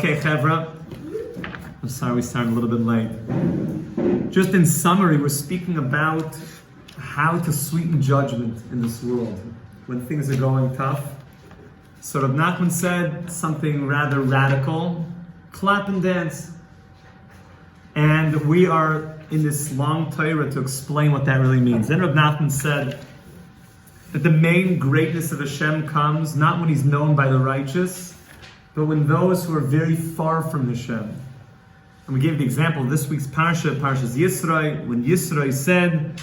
Okay, Chevra. I'm sorry we started a little bit late. Just in summary, we're speaking about how to sweeten judgment in this world when things are going tough. So Rav Nachman said something rather radical: clap and dance. And we are in this long Torah to explain what that really means. Then Rav Nachman said that the main greatness of Hashem comes not when He's known by the righteous, but when those who are very far from Hashem. And we gave the example of this week's Parshas Yisro, when Yisro said,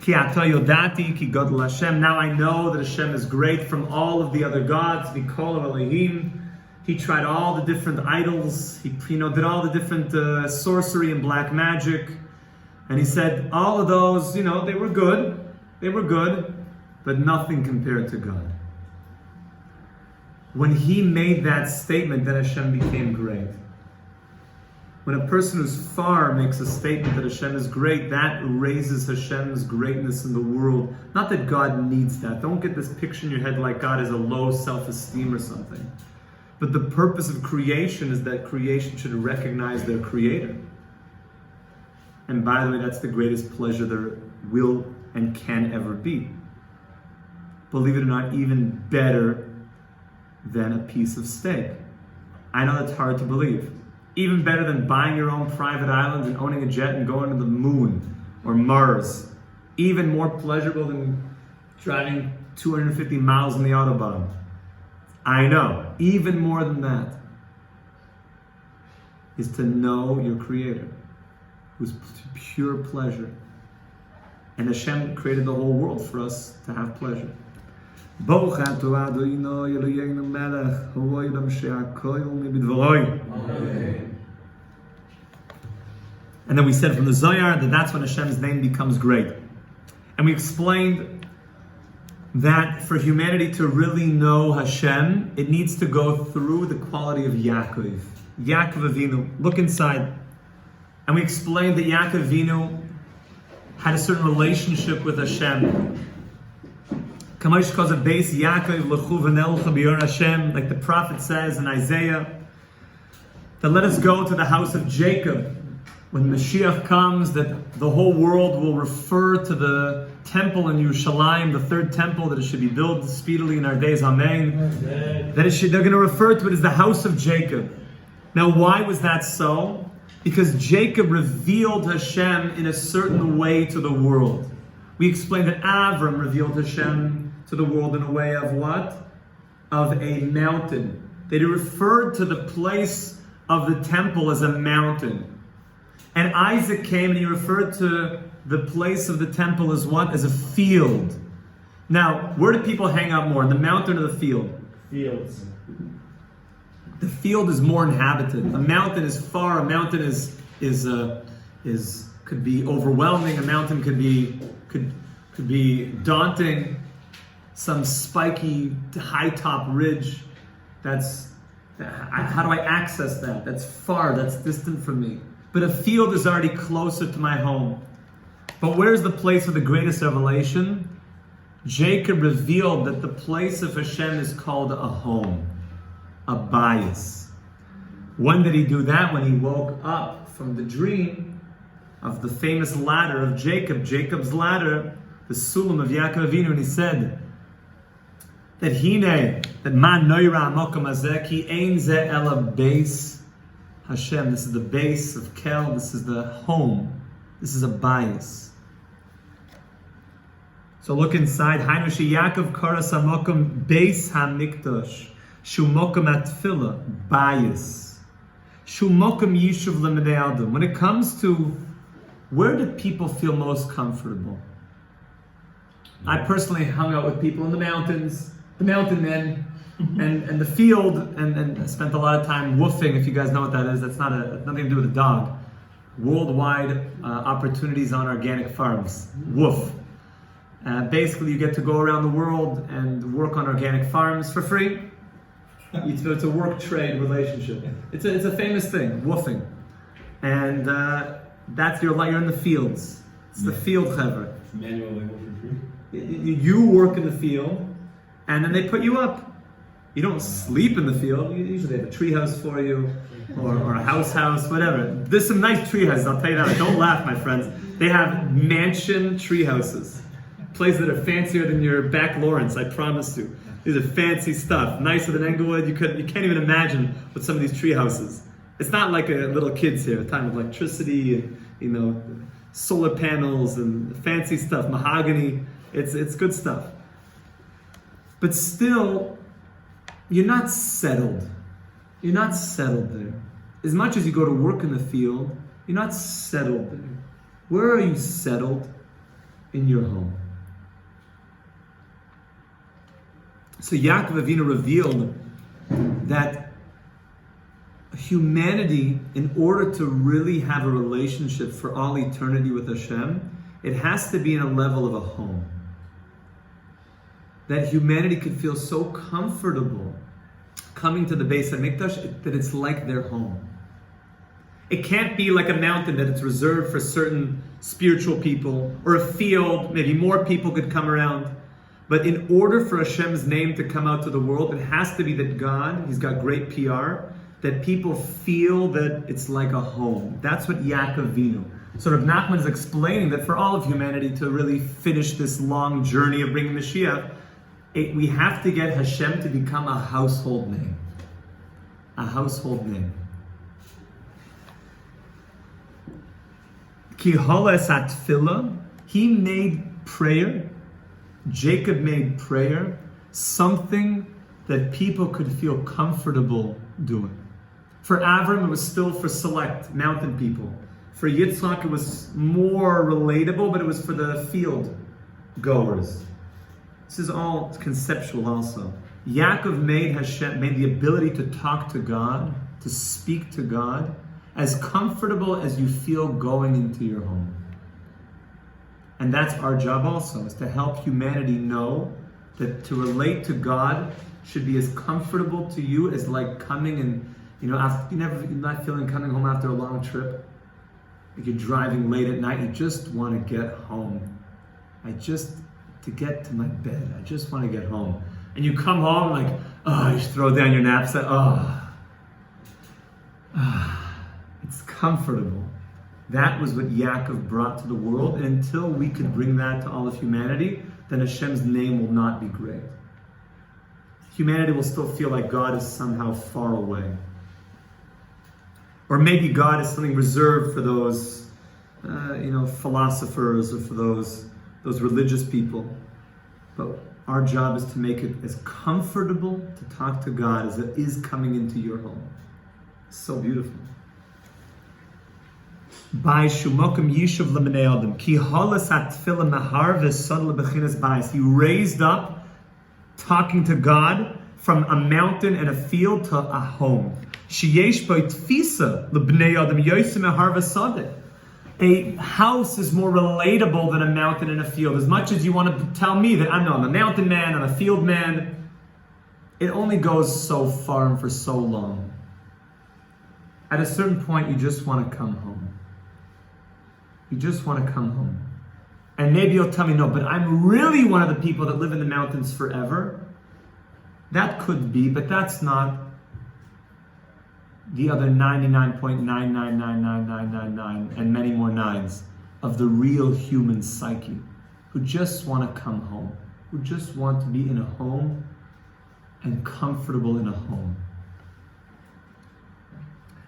Ki ata yodati ki gadol Hashem. Now I know that Hashem is great from all of the other gods. Mikol Elohim. He tried all the different idols. He did all the different sorcery and black magic. And he said, all of those, they were good. They were good, but nothing compared to God. When he made that statement, then Hashem became great. When a person who's far makes a statement that Hashem is great, that raises Hashem's greatness in the world. Not that God needs that. Don't get this picture in your head like God has a low self-esteem or something. But the purpose of creation is that creation should recognize their creator. And by the way, that's the greatest pleasure there will and can ever be. Believe it or not, even better than a piece of steak. I know that's hard to believe. Even better than buying your own private island and owning a jet and going to the moon or Mars. Even more pleasurable than driving 250 miles on the Autobahn. I know. Even more than that is to know your Creator, who's pure pleasure. And Hashem created the whole world for us to have pleasure. And then we said from the Zohar that that's when Hashem's name becomes great. And we explained that for humanity to really know Hashem, it needs to go through the quality of Yaakov. Yaakov Avinu. Look inside. And we explained that Yaakov Avinu had a certain relationship with Hashem. Like the prophet says in Isaiah, that let us go to the house of Jacob. When Mashiach comes, that the whole world will refer to the temple in Yerushalayim, the third temple, that it should be built speedily in our days, amen. They're going to refer to it as the house of Jacob. Now, why was that so? Because Jacob revealed Hashem in a certain way to the world. We explained that Avram revealed Hashem to the world in a way of what? Of a mountain. They referred to the place of the temple as a mountain. And Isaac came and he referred to the place of the temple as what? As a field. Now, where do people hang out more? The mountain or the field? Fields. The field is more inhabited. A mountain is far. A mountain could be overwhelming. A mountain could be daunting. Some spiky high top ridge. How do I access that? That's far. That's distant from me. But a field is already closer to my home. But where's the place of the greatest revelation? Jacob revealed that the place of Hashem is called a home, a bayis. When did he do that? When he woke up from the dream of the famous ladder of Jacob, Jacob's ladder, the sulam of Yaakov Avinu, and he said that man noira amokum hazeh ki ein zeh ela beis Hashem. This is the base of Kel. This is the home. This is a bayis. So look inside. Hainu she Yaakov karas hamokum beis hamikdash shu mokum atfila bayis shu mokum yishuv lemedei adam. When it comes to where do people feel most comfortable? I personally hung out with people in the mountains, the mountain men, and the field, and I spent a lot of time woofing. If you guys know what that is, that's nothing to do with a dog. Worldwide opportunities on organic farms. Woof. Basically, you get to go around the world and work on organic farms for free. It's a work-trade relationship. It's a famous thing, woofing. And that's you're in the fields. It's the field chevra. It's manual labor for free. You work in the field, and then they put you up. You don't sleep in the field. You usually have a treehouse for you, or a house, whatever. There's some nice tree houses, I'll tell you that. Don't laugh, my friends. They have mansion tree houses. Places that are fancier than your back Lawrence, I promise you. These are fancy stuff, nicer than Englewood. You can't even imagine what some of these tree houses. It's not like a little kids here, a time of electricity and solar panels and fancy stuff, mahogany. It's good stuff. But still, you're not settled. You're not settled there. As much as you go to work in the field, you're not settled there. Where are you settled? In your home. So Yaakov Avinu revealed that humanity, in order to really have a relationship for all eternity with Hashem, it has to be in a level of a home. That humanity could feel so comfortable coming to the Beis HaMikdash that it's like their home. It can't be like a mountain that it's reserved for certain spiritual people, or a field, maybe more people could come around. But in order for Hashem's name to come out to the world, it has to be that God, He's got great PR, that people feel that it's like a home. That's what Yaakov Avinu. So Rav Nachman is explaining that for all of humanity to really finish this long journey of bringing Mashiach, we have to get Hashem to become a household name. A household name. Ki holes atfila, he made prayer, Jacob made prayer, something that people could feel comfortable doing. For Avram, it was still for select mountain people. For Yitzhak, it was more relatable, but it was for the field goers. This is all conceptual also. Yaakov made the ability to talk to God, to speak to God, as comfortable as you feel going into your home. And that's our job also, is to help humanity know that to relate to God should be as comfortable to you as like coming and, after, you're not feeling coming home after a long trip. Like you're driving late at night, you just want to get home. To get to my bed, I just want to get home. And you come home like, you just throw down your knapsack, it's comfortable. That was what Yaakov brought to the world, and until we could bring that to all of humanity, then Hashem's name will not be great. Humanity will still feel like God is somehow far away. Or maybe God is something reserved for those, philosophers, or for those religious people. But our job is to make it as comfortable to talk to God as it is coming into your home. It's so beautiful. By Shumokim Yishuv L'Bnei Adam, Ki Holas HaTfilah Mahar V'Sod L'Bechinas Bayis. He raised up talking to God from a mountain and a field to a home. Sheyesh Bo Tfisa L'Bnei Adam Yosem Mahar V'Sod. A house is more relatable than a mountain and a field. As much as you want to tell me that I'm a mountain man, I'm a field man, it only goes so far and for so long. At a certain point, you just want to come home. You just want to come home. And maybe you'll tell me, no, but I'm really one of the people that live in the mountains forever. That could be, but that's not the other 99.999999 and many more nines of the real human psyche, who just want to come home, who just want to be in a home and comfortable in a home.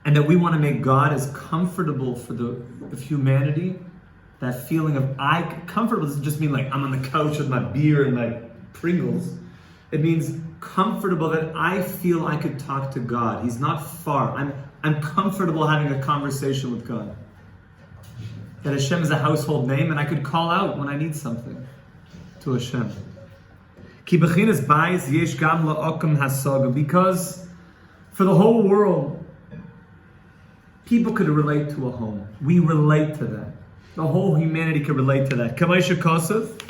And that we want to make God as comfortable for of humanity. That feeling of comfortable doesn't just mean like I'm on the couch with my beer and my Pringles. It means comfortable that I feel I could talk to God. He's not far. I'm comfortable having a conversation with God. That Hashem is a household name and I could call out when I need something to Hashem. Because for the whole world, people could relate to a home. We relate to that. The whole humanity could relate to that. Kamaisha Kosev,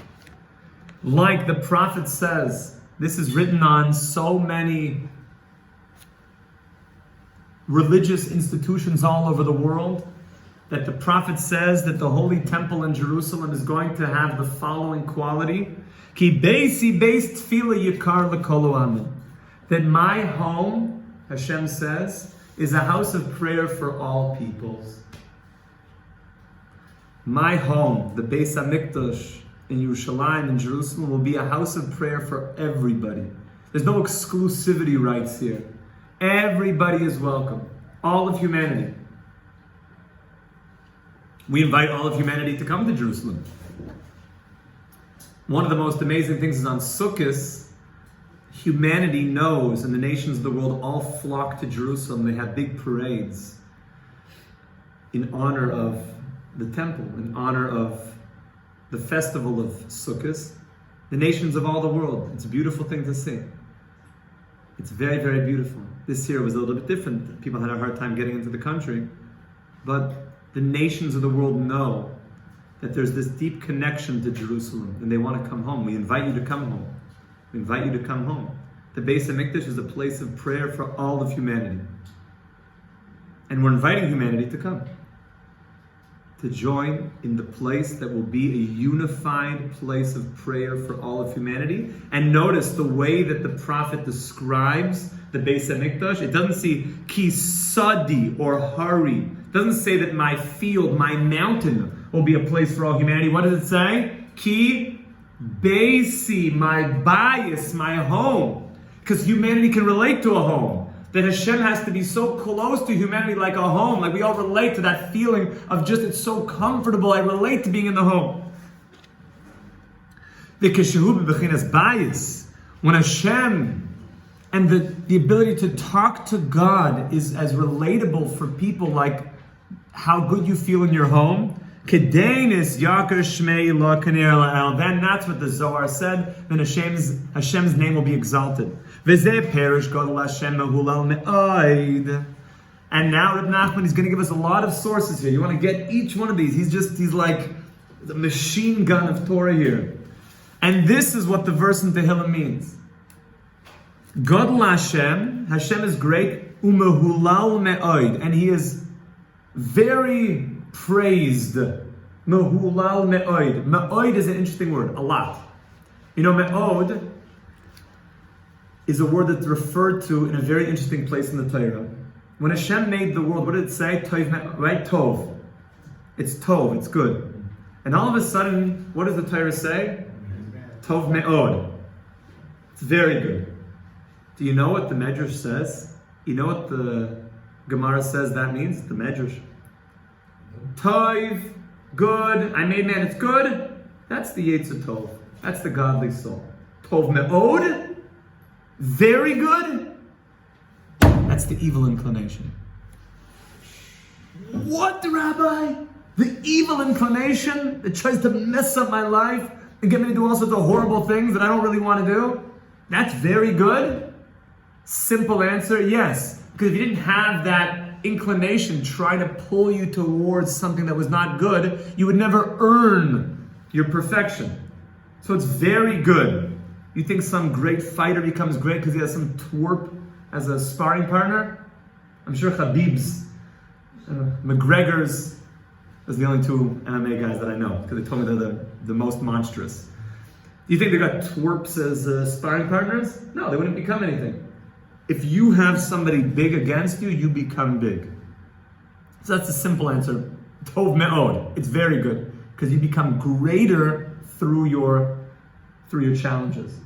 like the prophet says, this is written on so many religious institutions all over the world, that the prophet says that the Holy Temple in Jerusalem is going to have the following quality. Ki beisi beis tefillah yikar l'kol ha'amim. that my home, Hashem says, is a house of prayer for all peoples. My home, the Beis HaMikdash in Yerushalayim, in Jerusalem, will be a house of prayer for everybody. There's no exclusivity rights here. Everybody is welcome. All of humanity. We invite all of humanity to come to Jerusalem. One of the most amazing things is on Sukkot, humanity knows, and the nations of the world all flock to Jerusalem. They have big parades in honor of the temple, in honor of the festival of Sukkot. The nations of all the world. It's a beautiful thing to see. It's very, very beautiful. This year was a little bit different. People had a hard time getting into the country. But the nations of the world know that there's this deep connection to Jerusalem, and they want to come home. We invite you to come home. We invite you to come home. The Beis HaMikdash is a place of prayer for all of humanity. And we're inviting humanity to come, to join in the place that will be a unified place of prayer for all of humanity. And notice the way that the prophet describes the Beis HaMikdash. It doesn't say ki sadi or hari. It doesn't say that my field, my mountain will be a place for all humanity. What does it say? Ki beisi, my bias, my home. Because humanity can relate to a home. That Hashem has to be so close to humanity like a home. Like we all relate to that feeling of just, it's so comfortable. I relate to being in the home. The keshehu b'bechinas bias. When Hashem and the ability to talk to God is as relatable for people like how good you feel in your home. Then that's what the Zohar said. Then Hashem's name will be exalted. And now Reb Nachman is going to give us a lot of sources here. You want to get each one of these. He's like the machine gun of Torah here. And this is what the verse in Tehillim means. Gadol Hashem is great, umehulal me'od, and He is very praised. Mehulal me'od. Me'od is an interesting word, a lot. You know, me'od is a word that's referred to in a very interesting place in the Torah. When Hashem made the world, what did it say? Tov, right? Tov. It's Tov, it's good. And all of a sudden, what does the Torah say? Tov me'od. It's very good. Do you know what the Medrash says? You know what the Gemara says that means? The Medrash. Tov, good. I made man, it's good. That's the Yetzer Tov. That's the godly soul. Tov me'od. Very good. That's the evil inclination. What, Rabbi? The evil inclination that tries to mess up my life and get me to do all sorts of horrible things that I don't really want to do? That's very good? Simple answer, yes. Because if you didn't have that inclination trying to pull you towards something that was not good, you would never earn your perfection. So it's very good. You think some great fighter becomes great because he has some twerp as a sparring partner? I'm sure Khabib's, McGregor's, those are the only two MMA guys that I know, because they told me they're the most monstrous. Do you think they got twerps as sparring partners? No, they wouldn't become anything. If you have somebody big against you, you become big. So that's the simple answer. Tov me'od. It's very good, because you become greater through your challenges.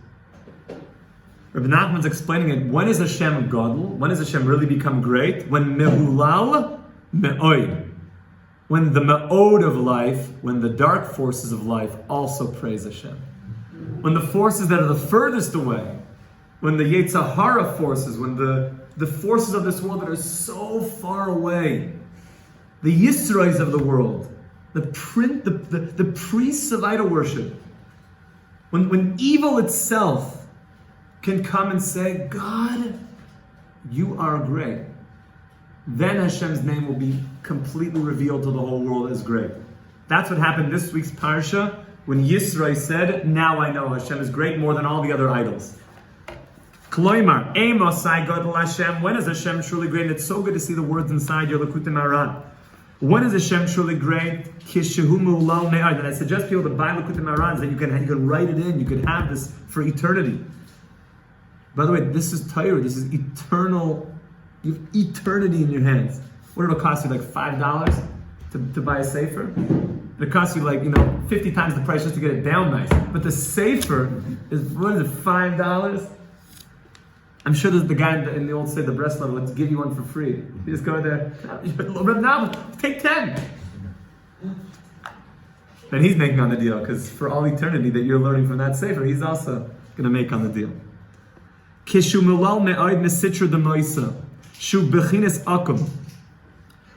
Rabbi Nachman's explaining it. When is Hashem Gadol? When does Hashem really become great? When mehulal me'od. When the me'od of life, when the dark forces of life also praise Hashem. When the forces that are the furthest away, when the Yetzer Hara forces, when the forces of this world that are so far away, the Yisrois of the world, the priests of idol worship, when evil itself can come and say, God, you are great, then Hashem's name will be completely revealed to the whole world as great. That's what happened this week's Parsha, when Yisro said, now I know Hashem is great more than all the other idols. Kloimar, Emosai Gadol Hashem. When is Hashem truly great? And it's so good to see the words inside your Likutei Moharan. When is Hashem truly great? Kishehu me'ulal me'od. And I suggest people to buy Likutei Moharan, that you can write it in. You can have this for eternity. By the way, this is Torah. This is eternal. You have eternity in your hands. What did it cost you? Like $5 to buy a sefer? It costs you 50 times the price just to get it down nice. But the sefer is, what is it, $5? I'm sure there's the guy in the old state, the breast level, let's give you one for free. You just go there, now take 10. Then he's making on the deal, because for all eternity that you're learning from that sefer, he's also going to make on the deal.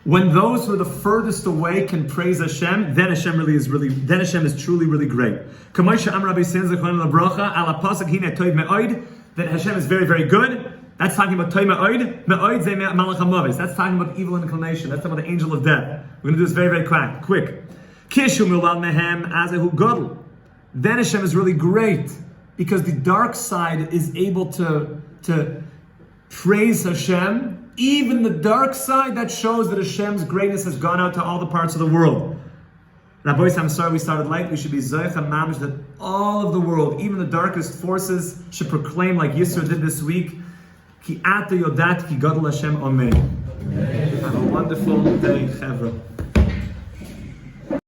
When those who are the furthest away can praise Hashem, then Hashem is truly, really great. That Hashem is very, very good. That's talking about Toy Me'od. Me'od ze Malach HaMavis. That's talking about evil inclination. That's talking about the angel of death. We're going to do this very, very quick. Kishu milal mehem azehu gadol. Then Hashem is really great, because the dark side is able to praise Hashem. Even the dark side, that shows that Hashem's greatness has gone out to all the parts of the world. Now, boys, I'm sorry we started late. We should be zoich and mamish that all of the world, even the darkest forces, should proclaim like Yisro did this week, Ki ata yodat ki gadol Hashem omein. Have a wonderful day, Chevra.